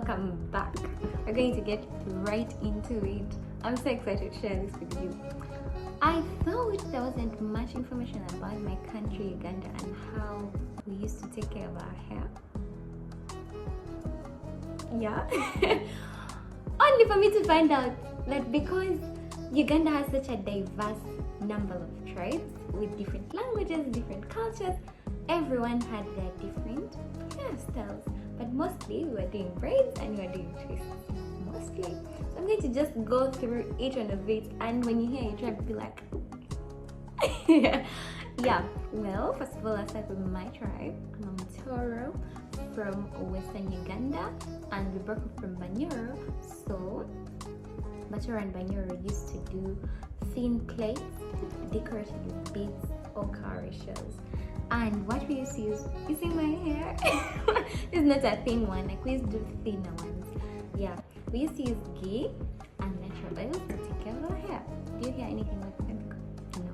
welcome back. We're going to get right into it. I'm so excited to share this with you. I thought there wasn't much information about my country, Uganda, and how we used to take care of our hair. Yeah. Only for me to find out that because Uganda has such a diverse number of tribes with different languages, different cultures, everyone had their different hairstyles. But mostly we were doing braids and we were doing twists. Mostly. So I'm going to just go through each one of it, and when you hear your tribe, be like, yeah. Well, first of all, I'll start with my tribe. I'm a Mtoro from Western Uganda, and we broke up from Banyoro. So Mtoro and Banyoro used to do thin plates decorated with beads or cowrie shells. And what we used to use, you see my hair? It's not a thin one, like we used to do thinner ones. Yeah, we used to use ghee and natural oils to take care of our hair. Do you hear anything like that? No.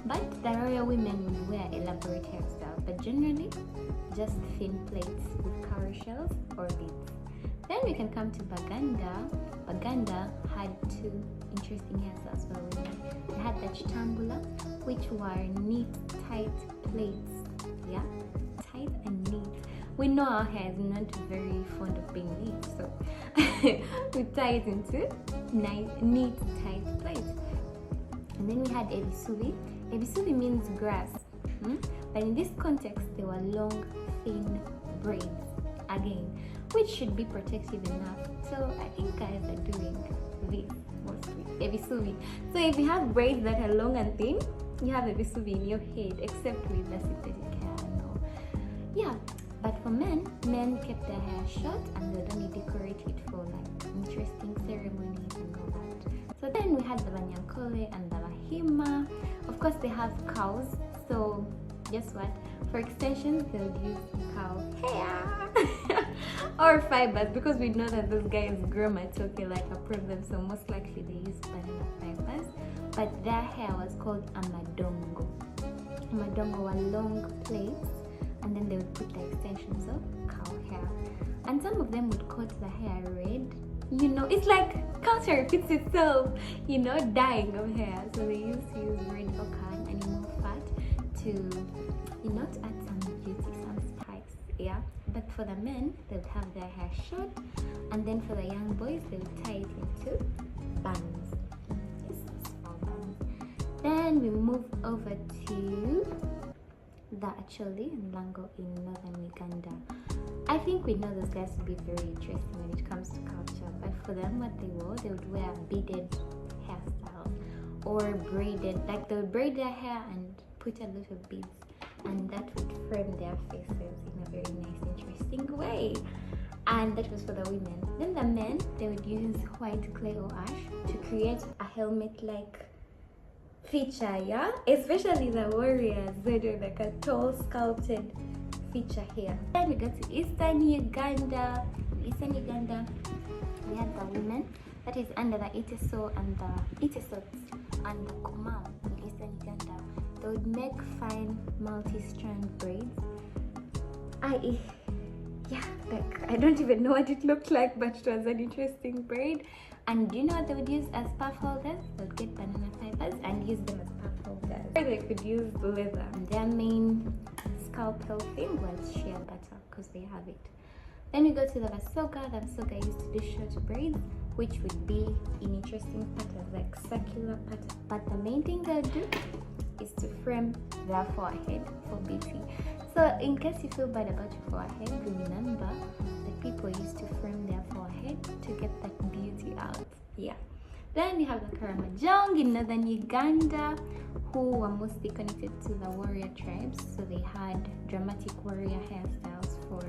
But the royal women would wear elaborate hairstyles, but generally just thin plates with cowrie shells or beads. Then we can come to Baganda. Baganda had two interesting hairstyles for women. They had the chitambula, which were neat, tight plates. Yeah, tight and neat. We know our hair is not very fond of being neat, so we tie it into nice, neat, tight plates. And then we had ebisubi. Ebisubi means grass, but in this context, they were long, thin braids. Again, which should be protective enough. So I think guys are doing this mostly. Ebisubi. So if you have braids that are long and thin, you have ebisubi in your head, except with the synthetic hair. No. Yeah. But for men kept their hair short and they would only decorate it for like interesting ceremonies and all that. So then we had the Banyankole and the Bahima. Of course, they have cows. So guess what? For extensions, they would use cow hair or fibers, because we know that those guys grow matoke like a problem. So most likely they use banana fibers. But their hair was called amadongo. Amadongo were long plates, and then they would put the extensions of cow hair. And some of them would coat the hair red. You know, it's like culture repeats itself, you know, dyeing of hair. So they used to use red ochre and animal fat to, you know, to add some beauty, some spice, yeah. But for the men, they would have their hair short, and then for the young boys, they would tie it into buns. Yes, small buns. Then we move over to the Acholi and Lango in northern Uganda. I think we know those guys to be very interesting when it comes to culture, but for them, what they wore, they would wear beaded hairstyles or braided, like they would braid their hair and put a lot of beads, and that would frame their faces in a very nice, interesting way. And that was for the women. Then the men, they would use white clay or ash to create a helmet-like feature, yeah? Especially the warriors, they do like a tall sculpted feature here. Then we go to Eastern Uganda. In Eastern Uganda, we had the women, that is under the Iteso and the Itesots and the Kumam in Eastern Uganda. They would make fine multi-strand braids. I don't even know what it looked like, but it was an interesting braid. And do you know what they would use as puff holders? They would get banana fibers and use them as puff holders. Or they could use leather. And their main scalpel thing was shea butter, because they have it. Then we go to the Basoga. The Basoga used to do short braids, which would be in interesting patterns, like circular patterns. But the main thing they would do is to frame their forehead for beauty. So in case you feel bad about your forehead, remember that people used to frame their forehead to get that beauty out. Yeah. Then you have the Karamojong in northern Uganda, who were mostly connected to the warrior tribes. So they had dramatic warrior hairstyles for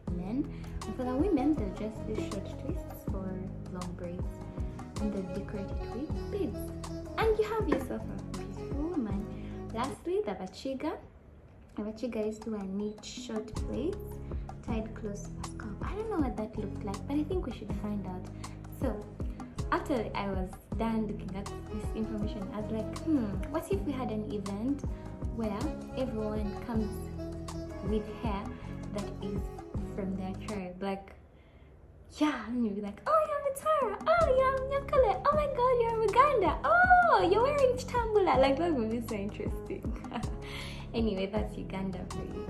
the men. And for the women, they'll just do short twists or long braids. And they'll decorate it with beads. And you have yourself a beautiful woman. Lastly, the Bachiga. The Bachiga used to wear neat short plaits tied close to the scalp. I don't know what that looked like, but I think we should find out. So after I was done looking at this information, I was like, what if we had an event where everyone comes with hair that is from their tribe? Like Yeah, and you'll be like, oh, you're Tara. Oh, you're Nyakale. Oh my God, you're Uganda. Oh, you're wearing Chitambula. Like, that would be so interesting. Anyway, that's Uganda for you.